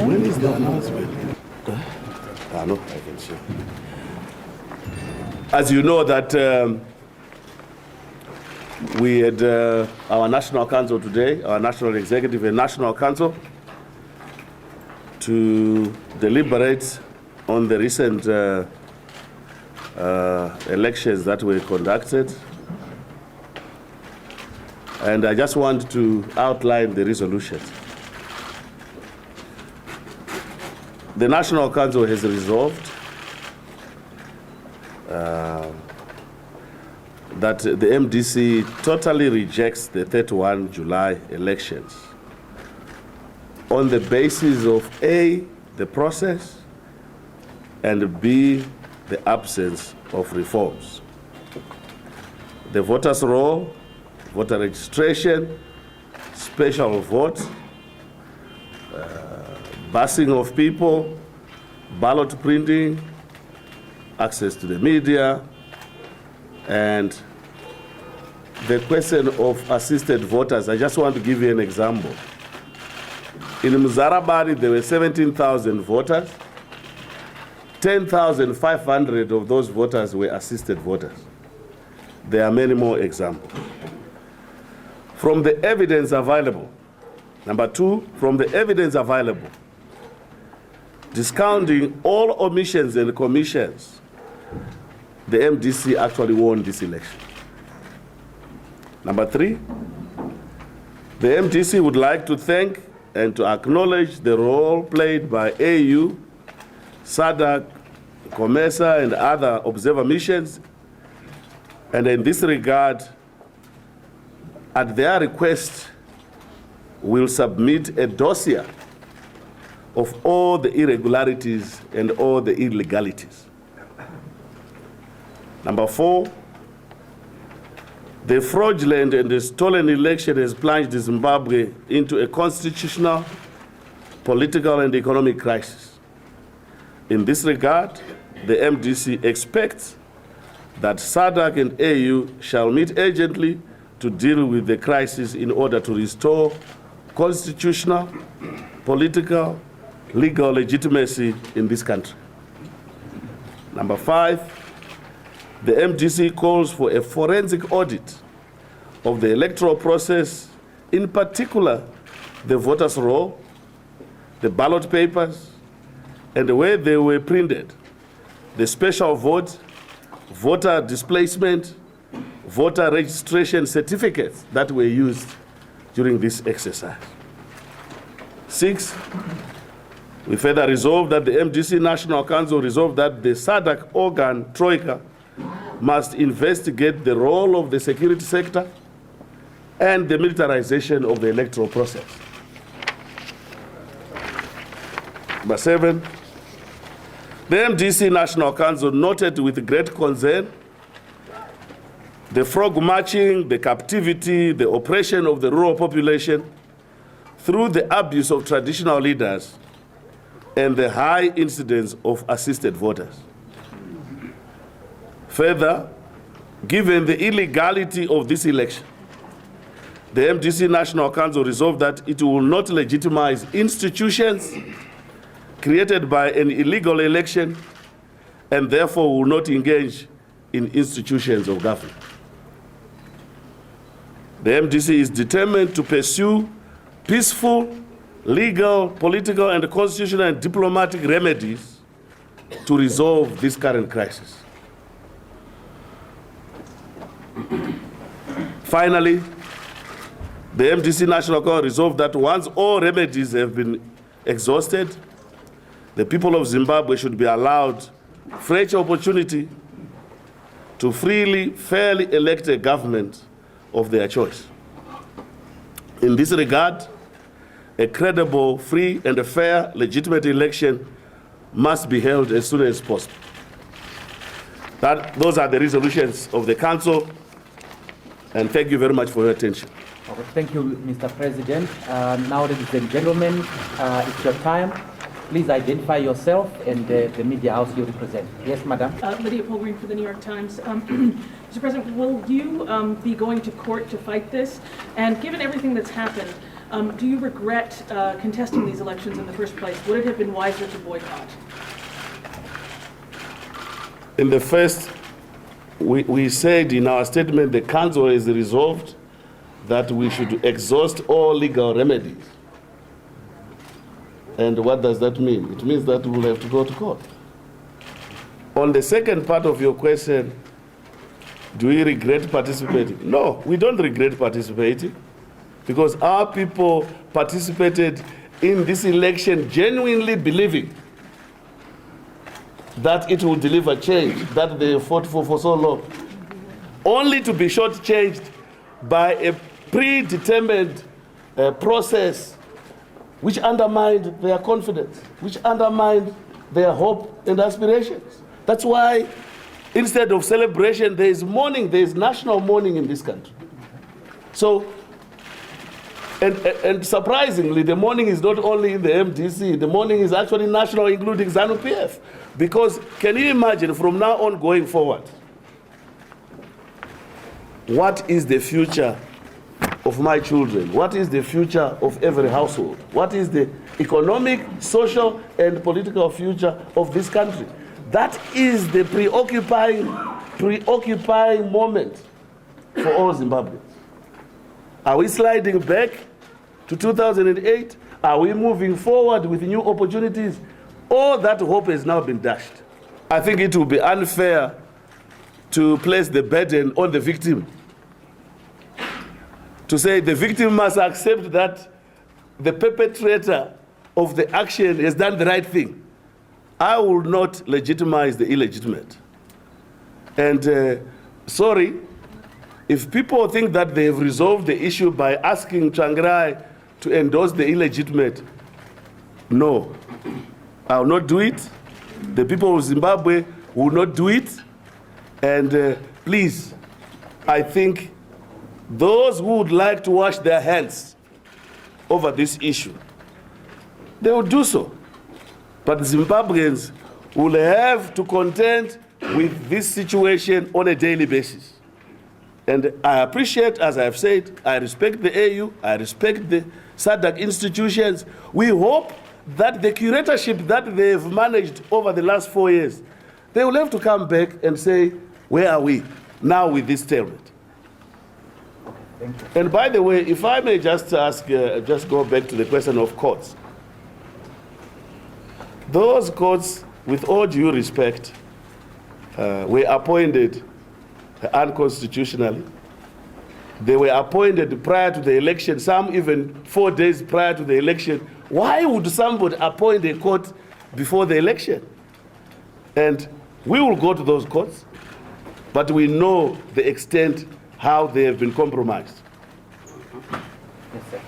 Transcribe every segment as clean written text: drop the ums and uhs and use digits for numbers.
When is the announcement? No, I can see. As you know that we had our National Council today, our National Executive and National Council, to deliberate on the recent elections that were conducted. And I just want to outline the resolutions. The National Council has resolved that the MDC totally rejects the 31 July elections on the basis of A, the process, and B, the absence of reforms. The voters' roll, voter registration, special vote, busing of people, ballot printing, access to the media, and the question of assisted voters. I just want to give you an example. In Mzarabari, there were 17,000 voters. 10,500 of those voters were assisted voters. There are many more examples. From the evidence available, number two, from the evidence available, discounting all omissions and commissions, the MDC actually won this election. Number three, the MDC would like to thank and to acknowledge the role played by AU, SADC, COMESA, and other observer missions. And in this regard, at their request, we'll submit a dossier of all the irregularities and all the illegalities. Number four, the fraudulent and the stolen election has plunged Zimbabwe into a constitutional, political, and economic crisis. In this regard, the MDC expects that SADC and AU shall meet urgently to deal with the crisis in order to restore constitutional, political, legal legitimacy in this country. Number five, the MDC calls for a forensic audit of the electoral process, in particular the voters' roll, the ballot papers, and the way they were printed, the special vote, voter displacement, voter registration certificates that were used during this exercise. Six, we further resolve that the MDC National Council resolved that the SADC organ, Troika, must investigate the role of the security sector and the militarization of the electoral process. Number seven, the MDC National Council noted with great concern the frog marching, the captivity, the oppression of the rural population through the abuse of traditional leaders and the high incidence of assisted voters. Further, given the illegality of this election, the MDC National Council resolved that it will not legitimize institutions created by an illegal election and therefore will not engage in institutions of government. The MDC is determined to pursue peaceful, legal, political, and constitutional and diplomatic remedies to resolve this current crisis. Finally, the MDC National Council resolved that once all remedies have been exhausted, the people of Zimbabwe should be allowed fresh opportunity to freely, fairly elect a government of their choice. In this regard, a credible, free, and a fair, legitimate election must be held as soon as possible. Those are the resolutions of the Council, and thank you very much for your attention. Okay, thank you, Mr. President. Now, ladies and gentlemen, it's your time. Please identify yourself and the media house you represent. Yes, Madam. Lydia Polgreen for the New York Times. Mr. President, will you be going to court to fight this? And given everything that's happened, Do you regret contesting these elections in the first place? Would it have been wiser to boycott? In the first, we said in our statement, the council has resolved that we should exhaust all legal remedies. And what does that mean? It means that we will have to go to court. On the second part of your question, do we regret participating? No, we don't regret participating, because our people participated in this election genuinely believing that it will deliver change that they fought for so long, only to be shortchanged by a predetermined process which undermined their confidence, which undermined their hope and aspirations. That's why instead of celebration, there is mourning, there is national mourning in this country. So, and surprisingly, the mourning is not only in the MDC, the mourning is actually national, including Zanu-PF. Because can you imagine from now on going forward, what is the future of my children? What is the future of every household? What is the economic, social, and political future of this country? That is the preoccupying moment for all Zimbabweans. Are we sliding back to 2008? Are we moving forward with new opportunities? All that hope has now been dashed. I think it would be unfair to place the burden on the victim, to say the victim must accept that the perpetrator of the action has done the right thing. I will not legitimize the illegitimate. And sorry, if people think that they have resolved the issue by asking Tsvangirai to endorse the illegitimate, no, I will not do it. The people of Zimbabwe will not do it. And please, I think those who would like to wash their hands over this issue, they will do so. But Zimbabweans will have to contend with this situation on a daily basis. And I appreciate, as I have said, I respect the AU, I respect the SADC institutions. We hope that the curatorship that they've managed over the last 4 years, they will have to come back and say, where are we now with this stalemate? Thank you. And by the way, if I may just ask, just go back to the question of courts. Those courts, with all due respect, were appointed unconstitutionally. They were appointed prior to the election, some even 4 days prior to the election. Why would somebody appoint a court before the election? And we will go to those courts, but we know the extent how they have been compromised. Yes, sir.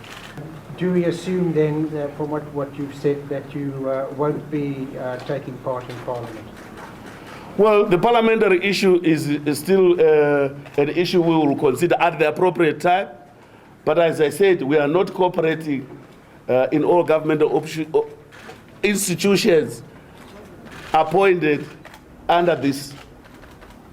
Do we assume then, from what you've said, that you won't be taking part in Parliament? Well, the parliamentary issue is still an issue we will consider at the appropriate time. But as I said, we are not cooperating in all governmental institutions appointed under this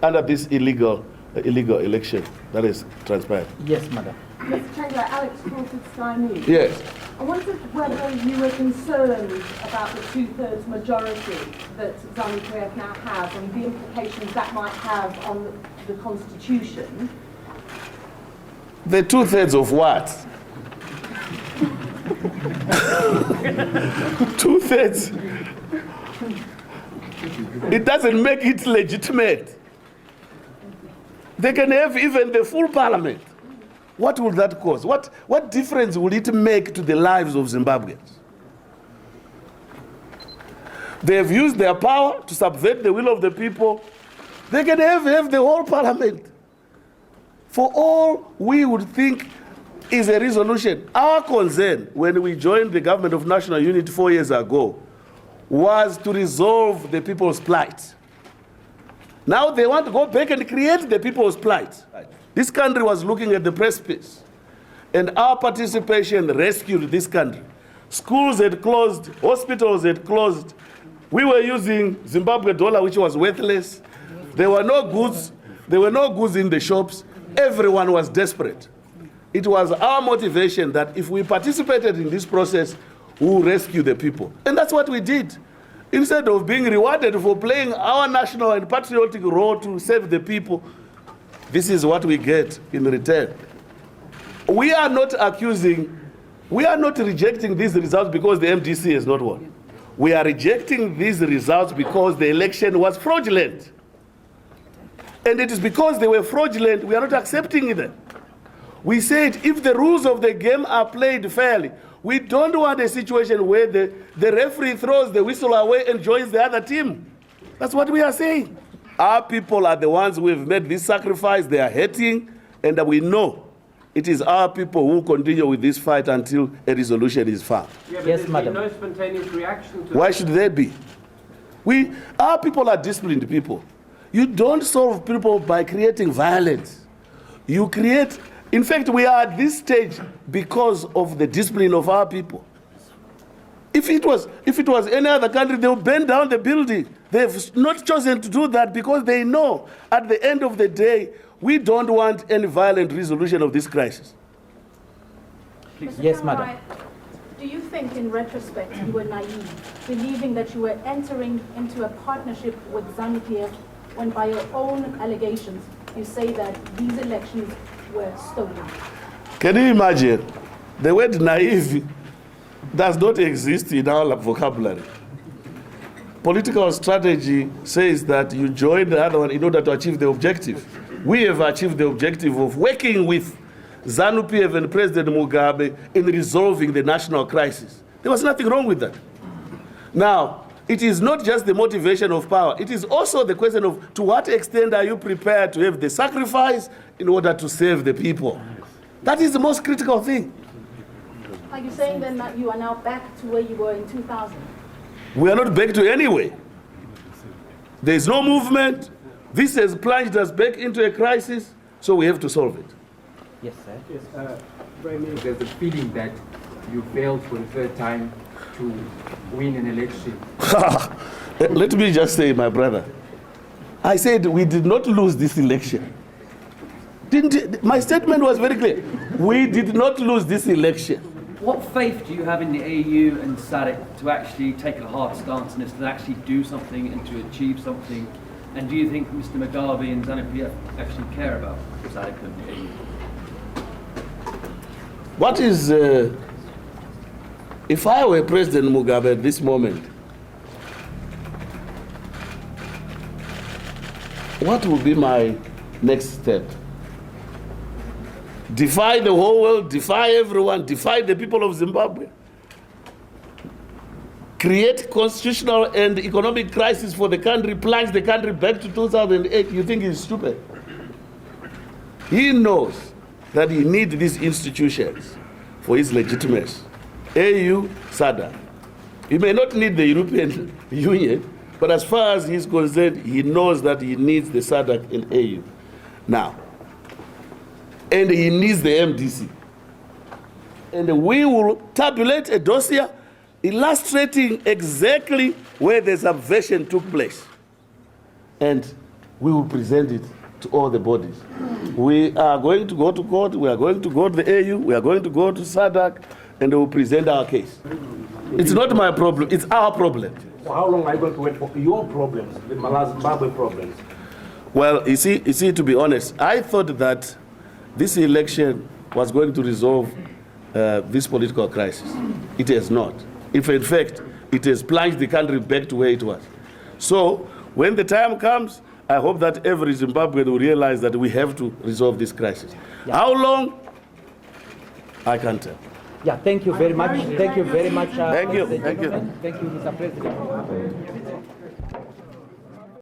illegal election that is transpired. Yes, madam. Mr. Tsvangirai, Alex Crawford, Sky News. Yes. I wondered whether you were concerned about the two-thirds majority that Zanu-PF now has and the implications that might have on the Constitution. The two-thirds of what? Two-thirds. It doesn't make it legitimate. They can have even the full parliament. What will that cause? What difference will it make to the lives of Zimbabweans? They have used their power to subvert the will of the people. They can have the whole parliament. For all we would think is a resolution. Our concern when we joined the government of national unity 4 years ago was to resolve the people's plight. Now they want to go back and create the people's plight. This country was looking at the precipice, and our participation rescued this country. Schools had closed, hospitals had closed. We were using Zimbabwe dollar, which was worthless. There were no goods in the shops. Everyone was desperate. it was our motivation that if we participated in this process, we will rescue the people. And that's what we did. Instead of being rewarded for playing our national and patriotic role to save the people, this is what we get in return. We are not rejecting these results because the MDC has not won. We are rejecting these results because the election was fraudulent. And it is because they were fraudulent, we are not accepting them. We said if the rules of the game are played fairly, we don't want a situation where the referee throws the whistle away and joins the other team. That's what we are saying. Our people are the ones who have made this sacrifice. They are hurting, and we know it is our people who continue with this fight until a resolution is found. Yeah, but Yes, there's madam. been no spontaneous reaction to Why should there be? Our people are disciplined people. You don't solve people by creating violence. You create, in fact, we are at this stage because of the discipline of our people. If it was any other country, they would burn down the building. They've not chosen to do that because they know at the end of the day, we don't want any violent resolution of this crisis. Yes, madam. Tsvangirai, do you think in retrospect you were naive, believing that you were entering into a partnership with Zanu-PF when by your own allegations you say that these elections were stolen? Can you imagine? The word naive does not exist in our vocabulary. Political strategy says that you join the other one in order to achieve the objective. We have achieved the objective of working with Zanu-PF and President Mugabe in resolving the national crisis. There was nothing wrong with that. Now, it is not just the motivation of power. It is also the question of to what extent are you prepared to have the sacrifice in order to save the people. That is the most critical thing. Are you saying then that you are now back to where you were in 2000? We are not back to anywhere. There is no movement. This has plunged us back into a crisis, so we have to solve it. Yes, sir. Yes, there's a feeling that you failed for the third time to win an election. Let me just say, my brother, I said we did not lose this election. My statement was very clear. We did not lose this election. What faith do you have in the AU and SADC to actually take a hard stance on this, to actually do something and to achieve something? And do you think Mr. Mugabe and Zanu-PF actually care about SADC and the AU? What is, if I were President Mugabe at this moment, what would be my next step? Defy the whole world, defy everyone, defy the people of Zimbabwe. Create constitutional and economic crisis for the country, plunge the country back to 2008. You think he's stupid? He knows that he needs these institutions for his legitimacy. AU, SADC. He may not need the European Union, but as far as he's concerned, he knows that he needs the SADC and AU. Now, and he needs the MDC. And we will tabulate a dossier illustrating exactly where the subversion took place. And we will present it to all the bodies. We are going to go to court, we are going to go to the AU, we are going to go to SADC, and we will present our case. It's not my problem, it's our problem. So how long are you going to wait for your problems, the Zimbabwe problems? Well, you see, to be honest, I thought that this election was going to resolve this political crisis. It has not. If in fact, it has plunged the country back to where it was. So when the time comes, I hope that every Zimbabwean will realize that we have to resolve this crisis. Yeah. How long? I can't tell. Yeah, thank you very much. Thank you very much. Thank you. Thank you, Mr. President.